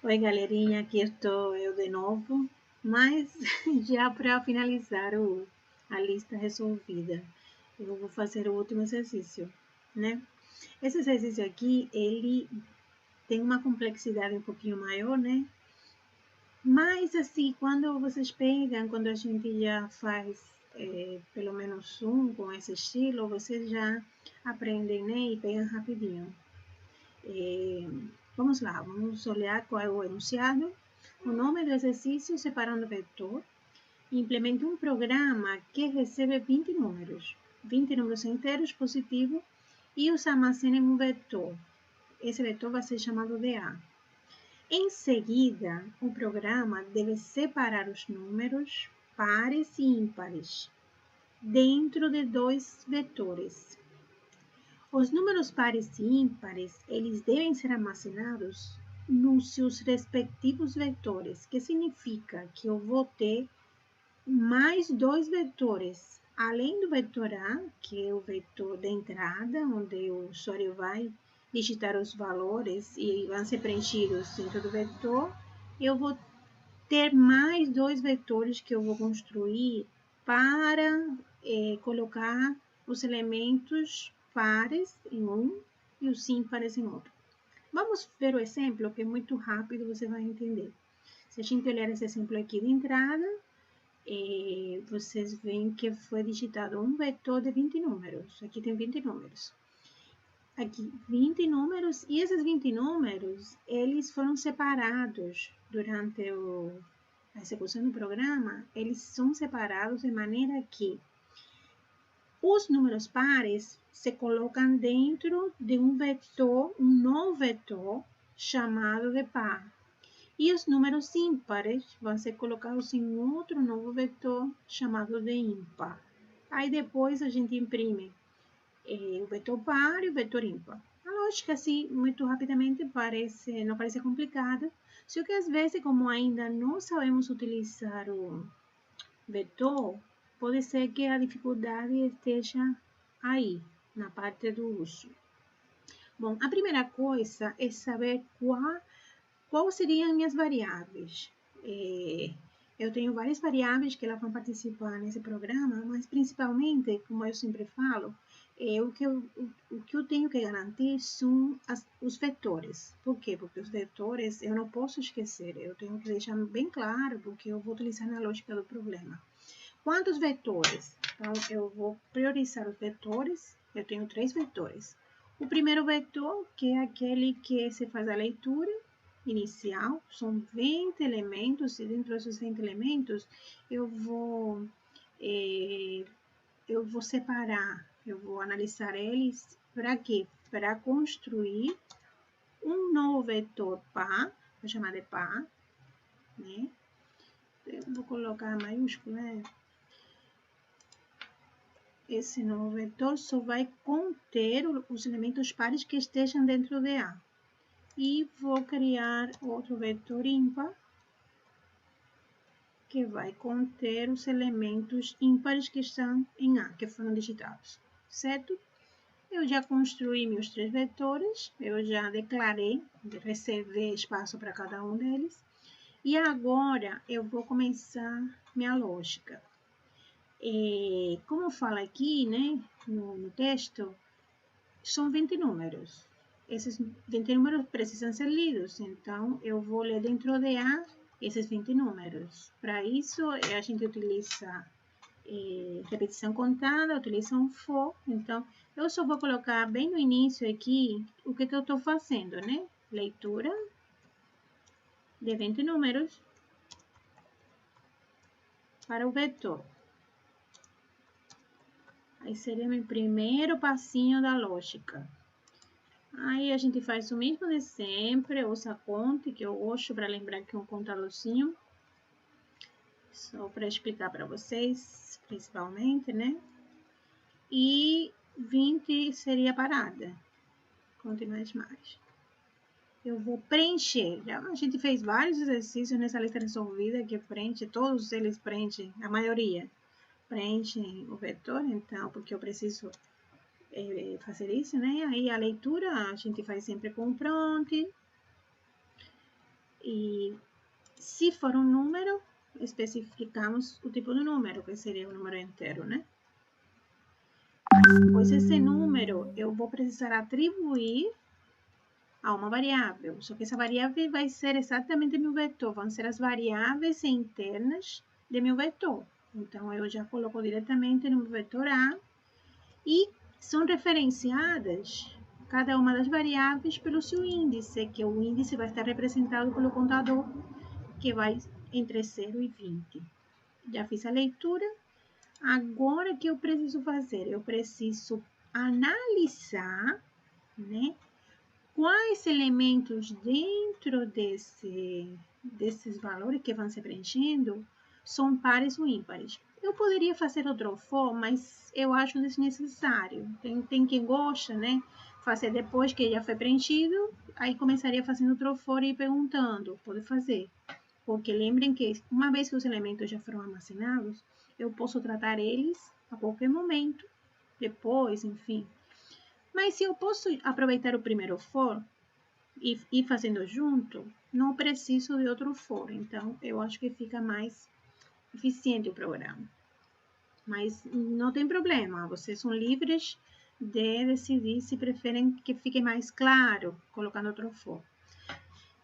Oi, galerinha, aqui estou eu de novo, mas já para finalizar a lista resolvida, eu vou fazer o último exercício, né? Esse exercício aqui, ele tem uma complexidade um pouquinho maior, né? Mas, assim, quando vocês pegam, quando a gente já faz pelo menos um com esse estilo, vocês já aprendem, né? E pegam rapidinho. Vamos lá, vamos olhar qual é o enunciado. O nome do exercício, separando vetor. Implemente um programa que recebe 20 números inteiros positivos e os armazena em um vetor. Esse vetor vai ser chamado de A. Em seguida, o programa deve separar os números pares e ímpares dentro de dois vetores. Os números pares e ímpares, eles devem ser armazenados nos seus respectivos vetores, que significa que eu vou ter mais dois vetores, além do vetor A, que é o vetor de entrada, onde o usuário vai digitar os valores e vão ser preenchidos dentro do vetor, eu vou ter mais dois vetores que eu vou construir para colocar os elementos pares em um e os ímpares em outro. Vamos ver o exemplo, que é muito rápido, você vai entender. Se a gente olhar esse exemplo aqui de entrada, vocês veem que foi digitado um vetor de 20 números. Aqui tem 20 números. Aqui, 20 números, e esses 20 números, eles foram separados durante a execução do programa, eles são separados de maneira que os números pares se colocam dentro de um vetor, um novo vetor, chamado de par. E os números ímpares vão ser colocados em outro novo vetor, chamado de ímpar. Aí depois a gente imprime o vetor par e o vetor ímpar. A lógica, assim, muito rapidamente, não parece complicada, só que às vezes, como ainda não sabemos utilizar o vetor, pode ser que a dificuldade esteja aí, na parte do uso. Bom, a primeira coisa é saber qual seriam minhas variáveis. Eu tenho várias variáveis que elas vão participar nesse programa, mas principalmente, como eu sempre falo, o que eu tenho que garantir são os vetores. Por quê? Porque os vetores eu não posso esquecer, eu tenho que deixar bem claro, porque eu vou utilizar na lógica do problema. Quantos vetores? Então, eu vou priorizar os vetores, eu tenho 3 vetores. O primeiro vetor, que é aquele que se faz a leitura inicial, são 20 elementos, e dentro desses 20 elementos, eu vou separar, eu vou analisar eles para quê? Para construir um novo vetor par, vou chamar de par, né? Eu vou colocar maiúsculo, né? Esse novo vetor só vai conter os elementos pares que estejam dentro de A. E vou criar outro vetor ímpar, que vai conter os elementos ímpares que estão em A, que foram digitados, certo? Eu já construí meus 3 vetores, eu já declarei, reservei espaço para cada um deles. E agora eu vou começar minha lógica. Como fala aqui, né, no texto, são 20 números. Esses 20 números precisam ser lidos, então eu vou ler dentro de A esses 20 números. Para isso, a gente utiliza repetição contada, utiliza um for. Então, eu só vou colocar bem no início aqui o que eu estou fazendo, né? Leitura de 20 números para o vetor. Aí seria meu primeiro passinho da lógica. Aí a gente faz o mesmo de sempre, usa a conta, que eu gosto para lembrar que é um contadorzinho. Só para explicar para vocês, principalmente, né? E 20 seria parada. Conte mais. Eu vou preencher. A gente fez vários exercícios nessa lista resolvida que preenche, todos eles preenchem, a maioria preenchem o vetor, então, porque eu preciso fazer isso, né? Aí a leitura a gente faz sempre com o prompt. E se for um número, especificamos o tipo de número, que seria o número inteiro, né? Pois esse número eu vou precisar atribuir a uma variável. Só que essa variável vai ser exatamente meu vetor, vão ser as variáveis internas de meu vetor. Então, eu já coloco diretamente no vetor A e são referenciadas cada uma das variáveis pelo seu índice, que o índice vai estar representado pelo contador, que vai entre 0 e 20. Já fiz a leitura. Agora, o que eu preciso fazer? Eu preciso analisar, né, quais elementos dentro desses valores que vão se preenchendo são pares ou ímpares. Eu poderia fazer outro for, mas eu acho desnecessário. Tem quem gosta, né? Fazer depois que já foi preenchido, aí começaria fazendo outro for e perguntando. Pode fazer. Porque lembrem que uma vez que os elementos já foram armazenados, eu posso tratar eles a qualquer momento, depois, enfim. Mas se eu posso aproveitar o primeiro for e ir fazendo junto, não preciso de outro for. Então, eu acho que fica mais eficiente o programa. Mas não tem problema, vocês são livres de decidir se preferem que fique mais claro colocando outro for.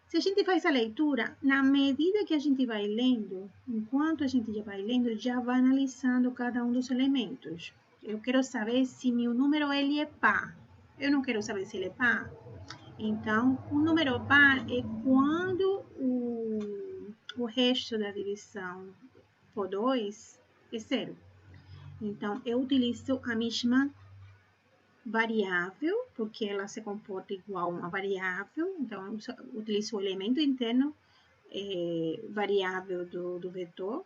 Se a gente faz a leitura, na medida que a gente vai lendo, enquanto a gente já vai lendo, já vai analisando cada um dos elementos. Eu quero saber se meu número ele é par. Eu não quero saber se ele é par. Então, o número par é quando o resto da divisão por 2 é 0. Então, eu utilizo a mesma variável, porque ela se comporta igual a uma variável. Então, eu utilizo o elemento interno variável do vetor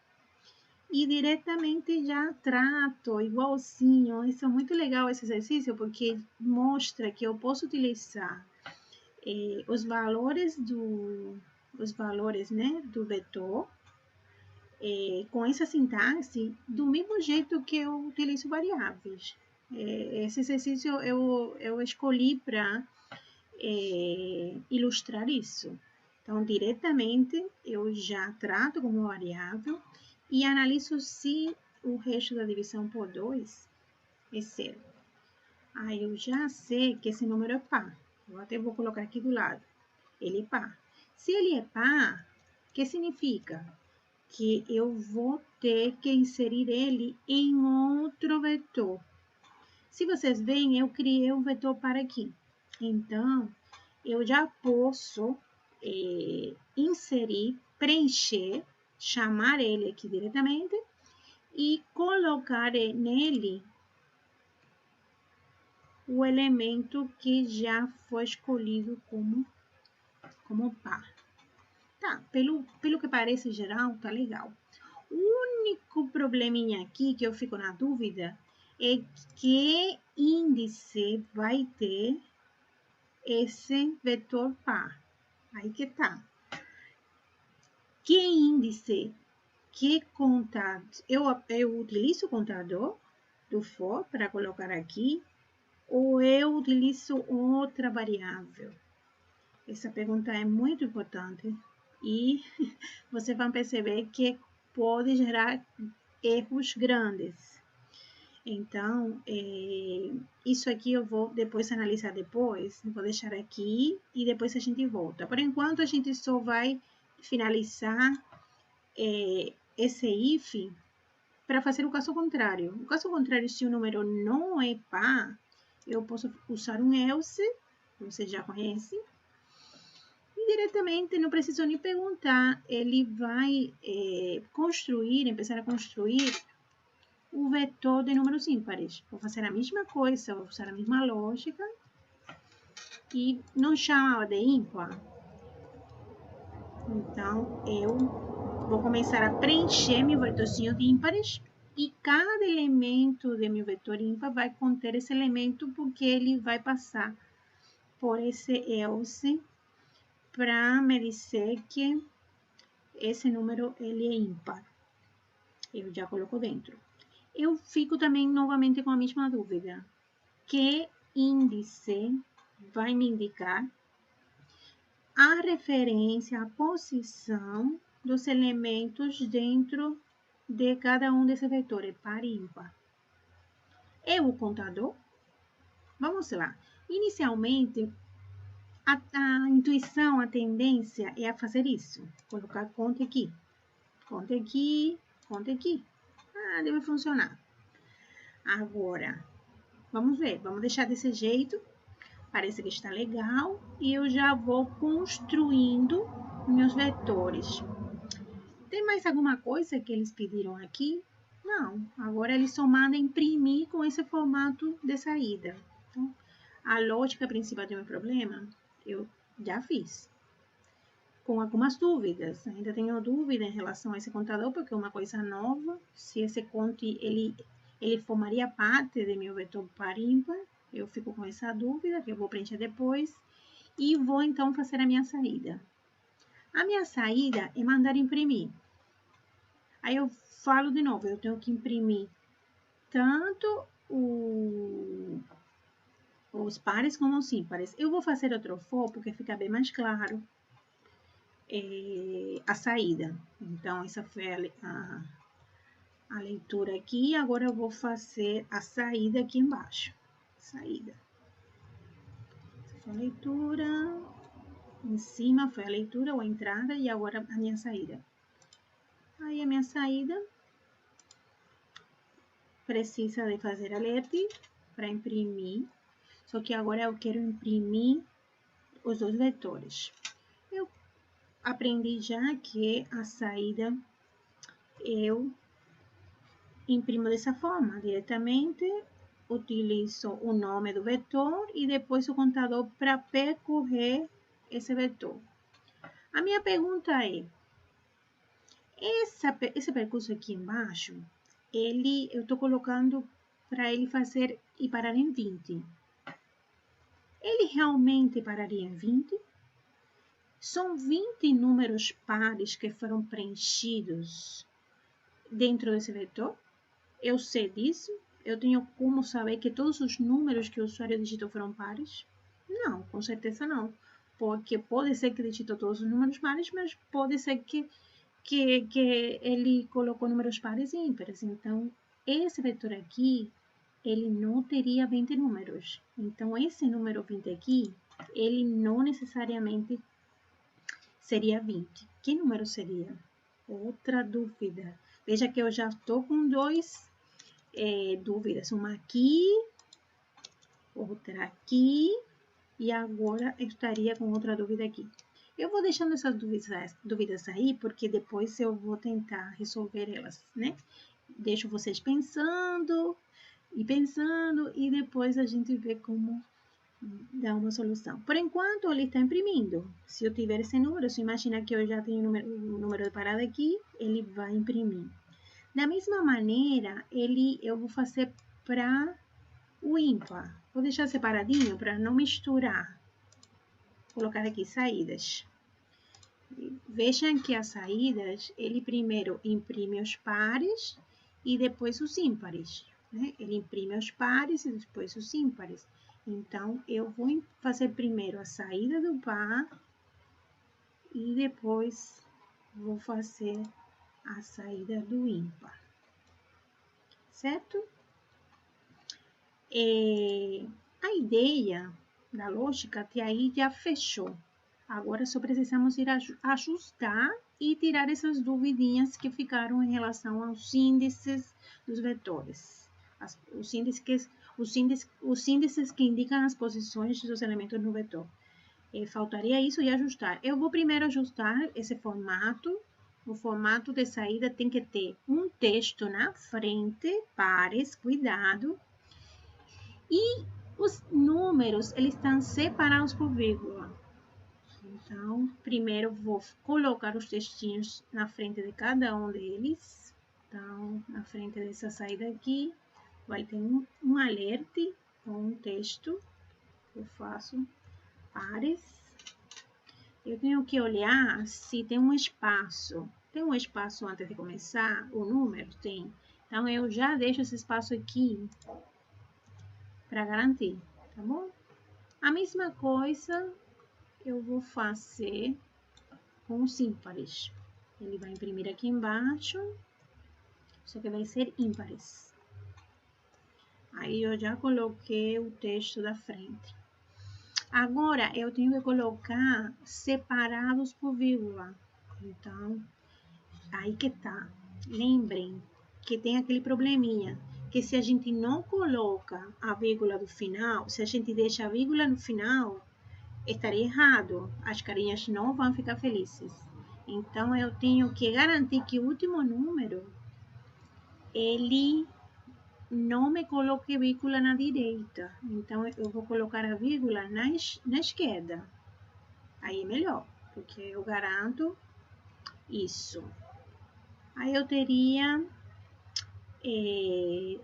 e diretamente já trato igualzinho. Isso é muito legal esse exercício, porque mostra que eu posso utilizar os valores né, do vetor com essa sintaxe do mesmo jeito que eu utilizo variáveis. Esse exercício eu escolhi para ilustrar isso. Então, diretamente, eu já trato como variável e analiso se o resto da divisão por 2 é 0. Aí eu já sei que esse número é par. Eu até vou colocar aqui do lado. Ele é par. Se ele é par, o que significa? Que eu vou ter que inserir ele em outro vetor. Se vocês veem, eu criei um vetor par aqui. Então, eu já posso inserir, preencher, chamar ele aqui diretamente e colocar nele o elemento que já foi escolhido como par. Tá, pelo que parece geral, tá legal. O único probleminha aqui que eu fico na dúvida é que índice vai ter esse vetor par. Aí que tá. Que índice, que contador, eu utilizo o contador do for para colocar aqui ou eu utilizo outra variável? Essa pergunta é muito importante e você vai perceber que pode gerar erros grandes. Então, isso aqui eu vou depois analisar depois, vou deixar aqui e depois a gente volta. Por enquanto, a gente só vai finalizar esse if para fazer o caso contrário. O caso contrário, se o número não é par, eu posso usar um else, você já conhece, e diretamente, não preciso nem perguntar, ele vai começar a construir o vetor de números ímpares. Vou fazer a mesma coisa, vou usar a mesma lógica e não chamava de ímpar. Então, eu vou começar a preencher meu vetorzinho de ímpares e cada elemento de meu vetor ímpar vai conter esse elemento porque ele vai passar por esse else para me dizer que esse número ele é ímpar. Eu já coloco dentro. Eu fico também novamente com a mesma dúvida. Que índice vai me indicar a referência à posição dos elementos dentro de cada um desses vetores, par e ímpar. É o contador? Vamos lá. Inicialmente, a intuição, a tendência é a fazer isso. Colocar conta aqui. Conta aqui, conta aqui. Ah, deve funcionar. Agora, vamos ver. Vamos deixar desse jeito. Parece que está legal. E eu já vou construindo meus vetores. Tem mais alguma coisa que eles pediram aqui? Não. Agora eles só mandam imprimir com esse formato de saída. Então, a lógica principal do meu problema, eu já fiz. Com algumas dúvidas. Ainda tenho dúvida em relação a esse contador, porque é uma coisa nova. Se esse conte, ele formaria parte do meu vetor par ímpar. Eu fico com essa dúvida, que eu vou preencher depois. E vou, então, fazer a minha saída. A minha saída é mandar imprimir. Aí eu falo de novo, eu tenho que imprimir tanto os pares como os ímpares. Eu vou fazer outro for, porque fica bem mais claro a saída. Então, essa foi a leitura aqui. Agora eu vou fazer a saída aqui embaixo. Saída. Essa foi a leitura. Em cima foi a leitura ou a entrada e agora a minha saída. Aí a minha saída precisa de fazer alerte para imprimir. Só que agora eu quero imprimir os dois vetores. Eu aprendi já que a saída eu imprimo dessa forma, diretamente utilizo o nome do vetor e depois o contador para percorrer esse vetor. A minha pergunta é, esse percurso aqui embaixo, eu estou colocando para ele fazer e parar em 20. Ele realmente pararia em 20? São 20 números pares que foram preenchidos dentro desse vetor? Eu sei disso? Eu tenho como saber que todos os números que o usuário digitou foram pares? Não, com certeza não. Porque pode ser que digitou todos os números pares, mas pode ser que ele colocou números pares e ímpares. Então, esse vetor aqui, ele não teria 20 números. Então, esse número 20 aqui, ele não necessariamente seria 20. Que número seria? Outra dúvida. Veja que eu já estou com duas dúvidas. Uma aqui, outra aqui, e agora eu estaria com outra dúvida aqui. Eu vou deixando essas dúvidas aí, porque depois eu vou tentar resolver elas, né? Deixo vocês pensando, e depois a gente vê como dar uma solução. Por enquanto, ele está imprimindo. Se eu tiver esse número, se imaginar que eu já tenho o número de parada aqui, ele vai imprimir. Da mesma maneira, eu vou fazer para o ímpar. Vou deixar separadinho para não misturar. Vou colocar aqui saídas. Vejam que as saídas, ele primeiro imprime os pares e depois os ímpares. Né? Ele imprime os pares e depois os ímpares. Então, eu vou fazer primeiro a saída do par e depois vou fazer a saída do ímpar. Certo? A ideia da lógica até aí já fechou. Agora só precisamos ir ajustar e tirar essas duvidinhas que ficaram em relação aos índices dos vetores. Os índices que indicam as posições dos elementos no vetor. Faltaria isso e ajustar. Eu vou primeiro ajustar esse formato. O formato de saída tem que ter um texto na frente, pares, cuidado. E os números, eles estão separados por vírgula. Então, primeiro vou colocar os textinhos na frente de cada um deles. Então, na frente dessa saída aqui, vai ter um alerte com um texto. Eu faço pares. Eu tenho que olhar se tem um espaço. Tem um espaço antes de começar o número? Tem. Então, eu já deixo esse espaço aqui para garantir, tá bom? A mesma coisa eu vou fazer com os ímpares. Ele vai imprimir aqui embaixo, só que vai ser ímpares. Aí eu já coloquei o texto da frente. Agora, eu tenho que colocar separados por vírgula. Então, aí que tá. Lembrem que tem aquele probleminha, que se a gente não coloca a vírgula do final, se a gente deixa a vírgula no final, estaria errado. As carinhas não vão ficar felizes. Então, eu tenho que garantir que o último número, ele não me coloque vírgula na direita. Então, eu vou colocar a vírgula na esquerda. Aí é melhor, porque eu garanto isso. Aí eu teria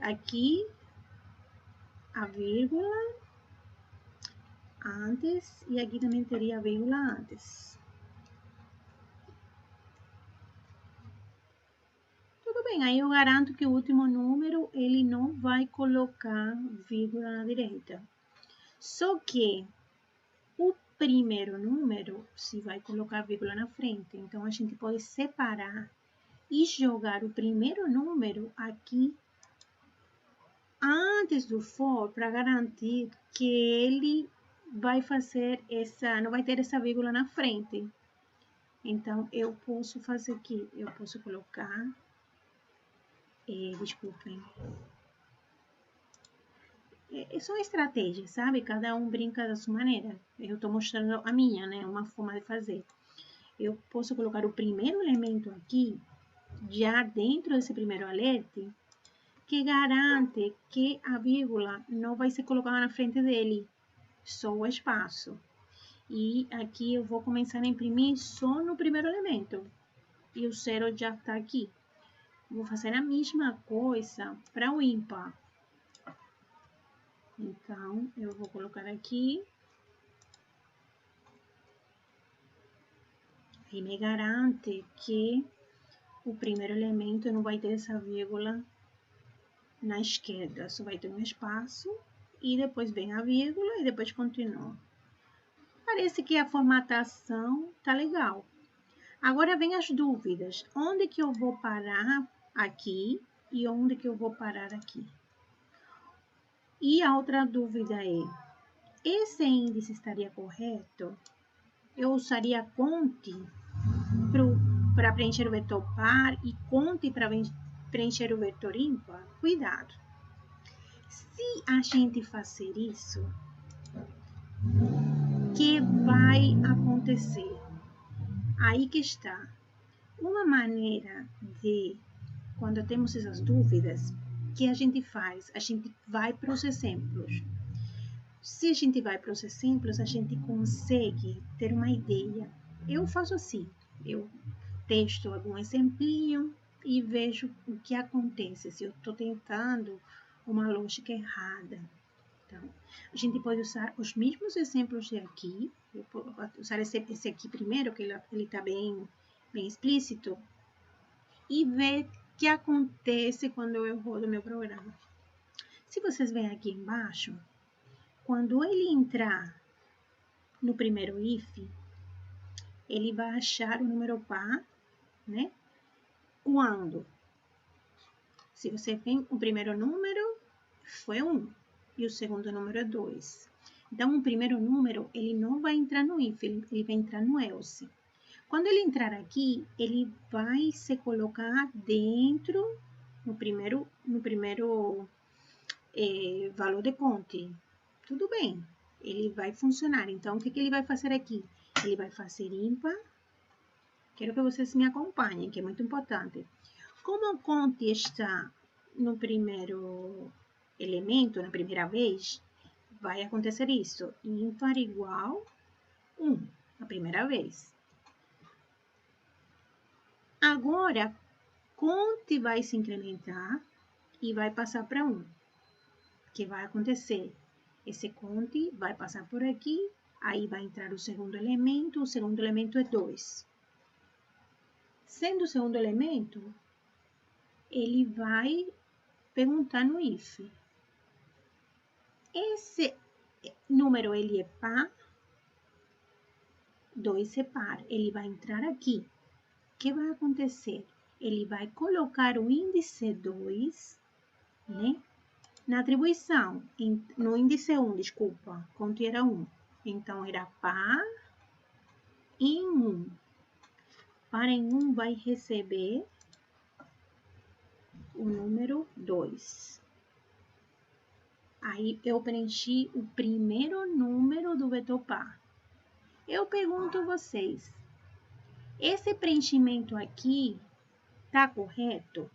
aqui a vírgula antes e aqui também teria a vírgula antes. Tudo bem, aí eu garanto que o último número ele não vai colocar vírgula na direita. Só que o primeiro número se vai colocar vírgula na frente. Então a gente pode separar e jogar o primeiro número aqui antes do for para garantir que ele vai fazer não vai ter essa vírgula na frente. Então, eu posso fazer aqui, eu posso colocar, desculpem. São estratégias, sabe? Cada um brinca da sua maneira. Eu estou mostrando a minha, né? Uma forma de fazer. Eu posso colocar o primeiro elemento aqui, já dentro desse primeiro alerte, que garante que a vírgula não vai ser colocada na frente dele, só o espaço. E aqui eu vou começar a imprimir só no primeiro elemento. E o zero já está aqui. Vou fazer a mesma coisa para o ímpar. Então, eu vou colocar aqui. E me garante que o primeiro elemento não vai ter essa vírgula na esquerda. Só vai ter um espaço. E depois vem a vírgula e depois continua. Parece que a formatação tá legal. Agora vem as dúvidas. Onde que eu vou parar aqui e onde que eu vou parar aqui? E a outra dúvida é, esse índice estaria correto? Eu usaria conte para preencher o vetor par e conte para preencher o vetor ímpar? Cuidado. Se a gente fazer isso, o que vai acontecer? Aí que está. Uma maneira de, quando temos essas dúvidas, que a gente faz? A gente vai para os exemplos. Se a gente vai para os exemplos, a gente consegue ter uma ideia. Eu faço assim, eu testo algum exemplinho e vejo o que acontece, se eu estou tentando uma lógica errada. Então, a gente pode usar os mesmos exemplos de aqui, eu vou usar esse aqui primeiro, que ele está bem explícito, e ver o que acontece quando eu rodo meu programa. Se vocês veem aqui embaixo, quando ele entrar no primeiro if, ele vai achar o número par, né? Quando? Se você vê o primeiro número foi 1 e o segundo número é 2. Então, o primeiro número, ele não vai entrar no if, ele vai entrar no else. Quando ele entrar aqui, ele vai se colocar dentro, no primeiro valor de conte. Tudo bem, ele vai funcionar. Então, o que ele vai fazer aqui? Ele vai fazer ímpar. Quero que vocês me acompanhem, que é muito importante. Como o conte está no primeiro elemento, na primeira vez, vai acontecer isso. Ímpar igual 1, a primeira vez. Agora, conte vai se incrementar e vai passar para 1. O que vai acontecer? Esse conte vai passar por aqui, aí vai entrar o segundo elemento é 2. Sendo o segundo elemento, ele vai perguntar no if. Esse número, ele é par? 2 separa. Ele vai entrar aqui. O que vai acontecer? Ele vai colocar o índice 2, né? Na atribuição, no índice 1, desculpa, quanto era 1. Então, era par em 1. Par em 1 vai receber o número 2. Aí, eu preenchi o primeiro número do vetor par. Eu pergunto a vocês, esse preenchimento aqui está correto?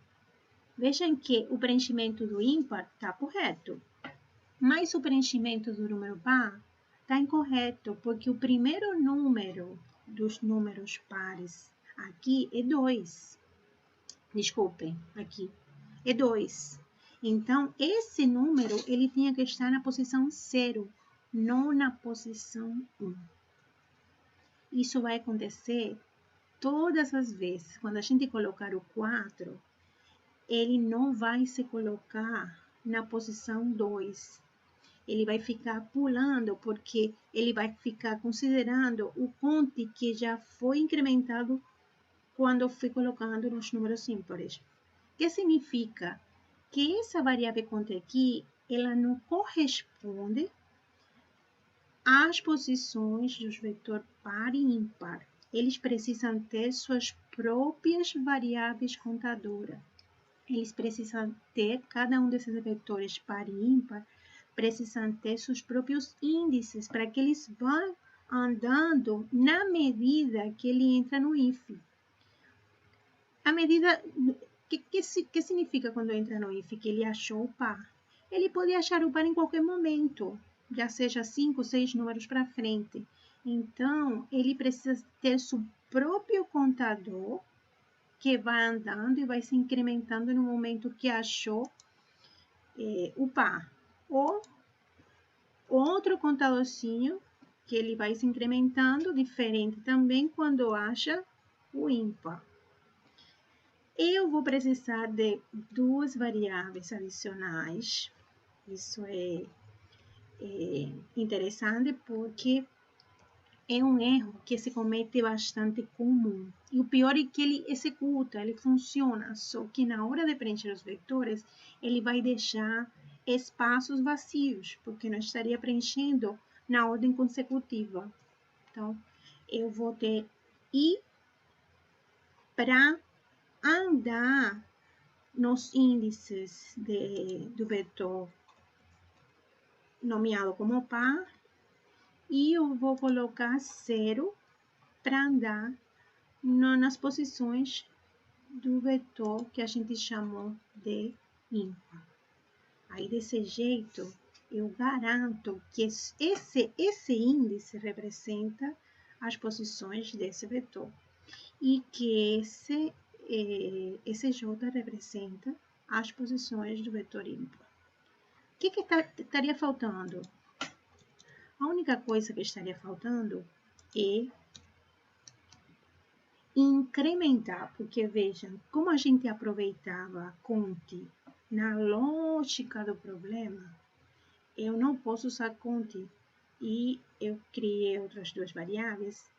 Vejam que o preenchimento do ímpar está correto, mas o preenchimento do número par está incorreto, porque o primeiro número dos números pares aqui é 2. Desculpem, aqui é 2. Então, esse número ele tinha que estar na posição 0, não na posição 1. Isso vai acontecer todas as vezes. Quando a gente colocar o 4, ele não vai se colocar na posição 2. Ele vai ficar pulando, porque ele vai ficar considerando o conte que já foi incrementado quando eu fui colocando nos números ímpares. O que significa? Que essa variável conte aqui, ela não corresponde às posições dos vetores par e ímpar. Eles precisam ter suas próprias variáveis contadoras. Eles precisam ter, cada um desses vetores par e ímpar, precisam ter seus próprios índices para que eles vão andando na medida que ele entra no if. A medida, que significa quando entra no if? Que ele achou o par. Ele pode achar o par em qualquer momento, já seja 5, 6 números para frente. Então, ele precisa ter seu próprio contador, que vai andando e vai se incrementando no momento que achou o par. Ou outro contadorzinho, que ele vai se incrementando, diferente também quando acha o ímpar. Eu vou precisar de 2 variáveis adicionais. Isso é interessante porque é um erro que se comete bastante comum. E o pior é que ele executa, ele funciona, só que na hora de preencher os vetores, ele vai deixar espaços vazios, porque não estaria preenchendo na ordem consecutiva. Então, eu vou ter I para andar nos índices do vetor nomeado como par, e eu vou colocar 0 para andar nas posições do vetor que a gente chamou de ímpar. Aí, desse jeito, eu garanto que esse índice representa as posições desse vetor e que esse J representa as posições do vetor ímpar. O que estaria faltando? A única coisa que estaria faltando é incrementar, porque vejam, como a gente aproveitava a conte na lógica do problema, eu não posso usar conte e eu criei outras 2 variáveis.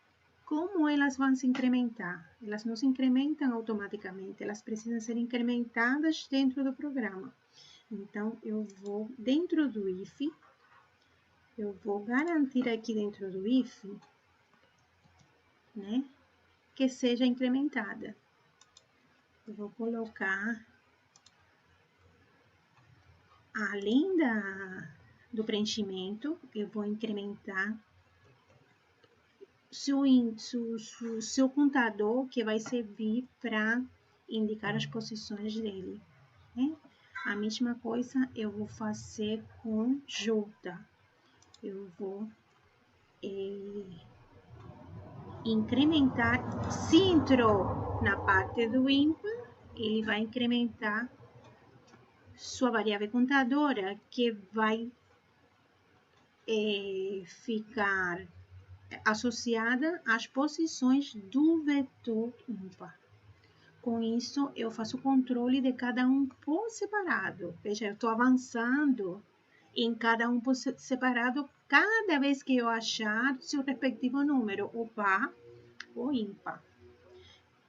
Como elas vão se incrementar? Elas não se incrementam automaticamente, elas precisam ser incrementadas dentro do programa. Então, eu vou dentro do if, eu vou garantir aqui dentro do if, né, que seja incrementada. Eu vou colocar, além do preenchimento, eu vou incrementar seu contador, que vai servir para indicar as posições dele, né? A mesma coisa eu vou fazer com J. Eu vou incrementar, se entrou na parte do ímpar, ele vai incrementar sua variável contadora, que vai ficar associada às posições do vetor ímpar. Com isso, eu faço o controle de cada um por separado. Veja, eu estou avançando em cada um por separado cada vez que eu achar seu respectivo número, ou par ou ímpar.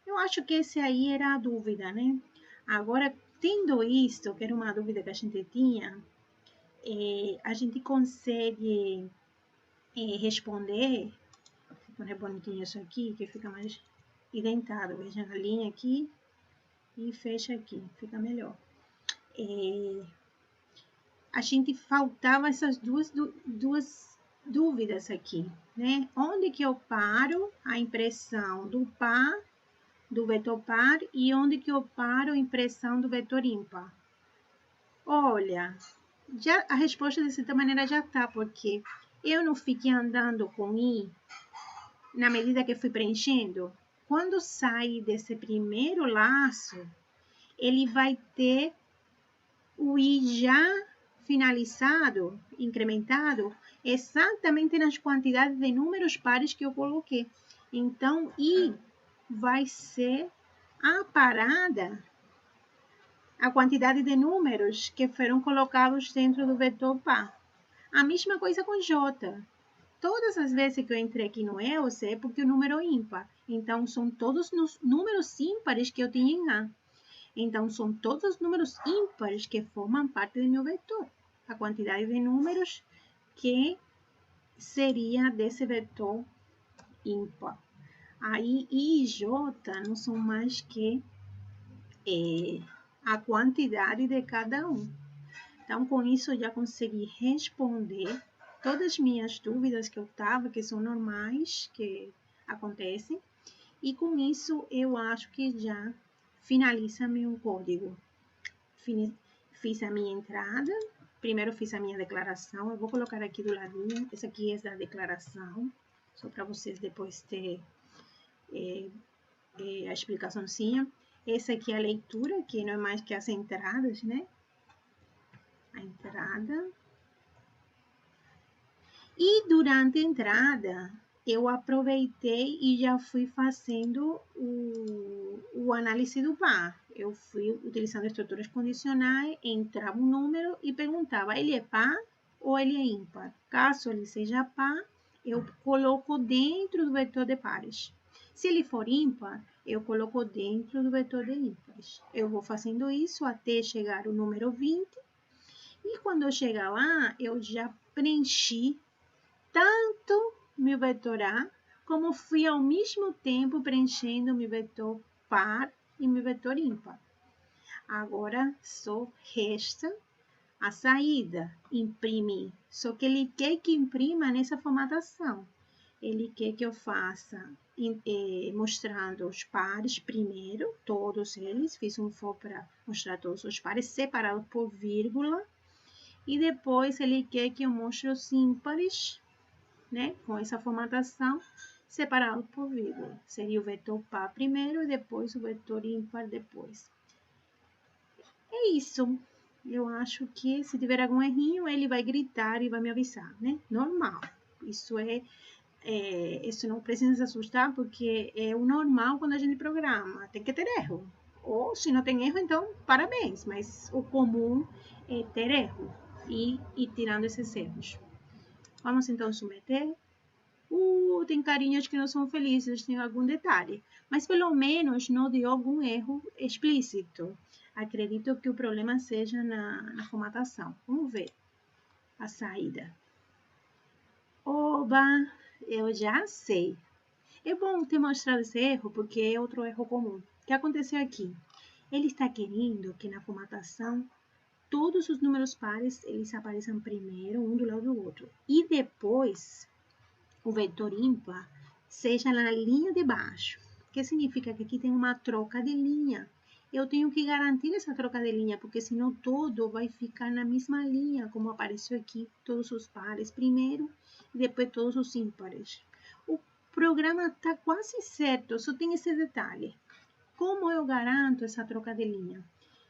Eu acho que essa aí era a dúvida, né? Agora, tendo isto, que era uma dúvida que a gente tinha, a gente consegue responder. Vou poner bonitinho isso aqui, que fica mais indentado. Veja a linha aqui e fecha aqui, fica melhor. A gente faltava essas duas dúvidas aqui, né? Onde que eu paro a impressão do par, do vetor par, e onde que eu paro a impressão do vetor ímpar? Olha, já a resposta de certa maneira já tá, porque eu não fiquei andando com i na medida que fui preenchendo. Quando sai desse primeiro laço, ele vai ter o i já finalizado, incrementado, exatamente nas quantidades de números pares que eu coloquei. Então, i vai ser a parada, a quantidade de números que foram colocados dentro do vetor par. A mesma coisa com j. Todas as vezes que eu entrei aqui no else é porque o número é ímpar. Então, são todos os números ímpares que eu tinha em A. Então, são todos os números ímpares que formam parte do meu vetor. A quantidade de números que seria desse vetor ímpar. Aí, I e J não são mais que a quantidade de cada um. Então, com isso, eu já consegui responder todas as minhas dúvidas que eu estava, que são normais, que acontecem. E com isso, eu acho que já finaliza meu código. Fiz a minha entrada, primeiro fiz a minha declaração. Eu vou colocar aqui do ladinho, essa aqui é da declaração, só para vocês depois ter a explicaçãozinha. Essa aqui é a leitura, que não é mais que as entradas, né? A entrada. E durante a entrada, eu aproveitei e já fui fazendo o análise do par. Eu fui utilizando estruturas condicionais, entrava um número e perguntava, ele é par ou ele é ímpar? Caso ele seja par, eu coloco dentro do vetor de pares. Se ele for ímpar, eu coloco dentro do vetor de ímpares. Eu vou fazendo isso até chegar o número 20. E quando eu chegar lá, eu já preenchi tanto meu vetor A, como fui ao mesmo tempo preenchendo meu vetor par e meu vetor ímpar. Agora só resta a saída, imprimir. Só que ele quer que imprima nessa formatação. Ele quer que eu faça mostrando os pares primeiro, todos eles. Fiz um for para mostrar todos os pares separados por vírgula. E depois ele quer que eu mostre os ímpares, né, com essa formatação, separado por vírgula. Seria o vetor par primeiro e depois o vetor ímpar depois. É isso. Eu acho que se tiver algum errinho, ele vai gritar e vai me avisar, né? Normal. Isso isso não precisa se assustar, porque é o normal quando a gente programa. Tem que ter erro. Ou se não tem erro, então parabéns. Mas o comum é ter erro e ir tirando esses erros. Vamos então submeter. Tem carinhas que não são felizes, tem algum detalhe. Mas pelo menos não deu algum erro explícito. Acredito que o problema seja na formatação. Vamos ver a saída. Oba, eu já sei. É bom ter mostrado esse erro, porque é outro erro comum. O que aconteceu aqui? Ele está querendo que na formatação todos os números pares eles apareçam primeiro, um do lado do outro. E depois o vetor ímpar seja na linha de baixo, que significa que aqui tem uma troca de linha. Eu tenho que garantir essa troca de linha, porque senão todo vai ficar na mesma linha, como apareceu aqui, todos os pares primeiro e depois todos os ímpares. O programa está quase certo, só tem esse detalhe. Como eu garanto essa troca de linha?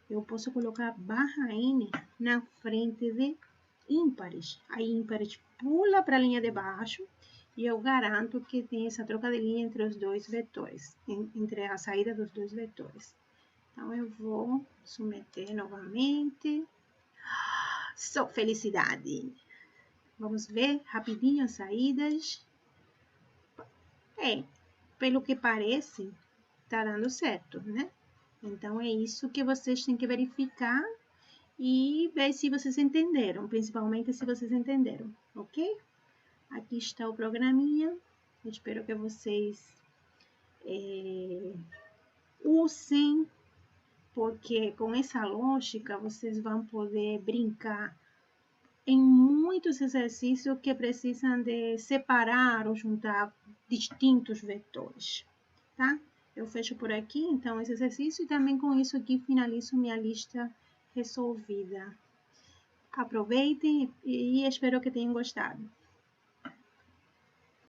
Eu posso colocar barra N na frente de ímpares. Aí ímpares pula para a linha de baixo e eu garanto que tem essa troca de linha entre os dois vetores, entre a saída dos dois vetores. Então, eu vou submeter novamente. Só felicidade! Vamos ver rapidinho as saídas. Pelo que parece, tá dando certo, né? Então, é isso que vocês têm que verificar e ver se vocês entenderam, principalmente se vocês entenderam, ok? Aqui está o programinha. Eu espero que vocês usem, porque com essa lógica vocês vão poder brincar em muitos exercícios que precisam de separar ou juntar distintos vetores, tá? Eu fecho por aqui, então, esse exercício, e também com isso aqui finalizo minha lista resolvida. Aproveitem e espero que tenham gostado.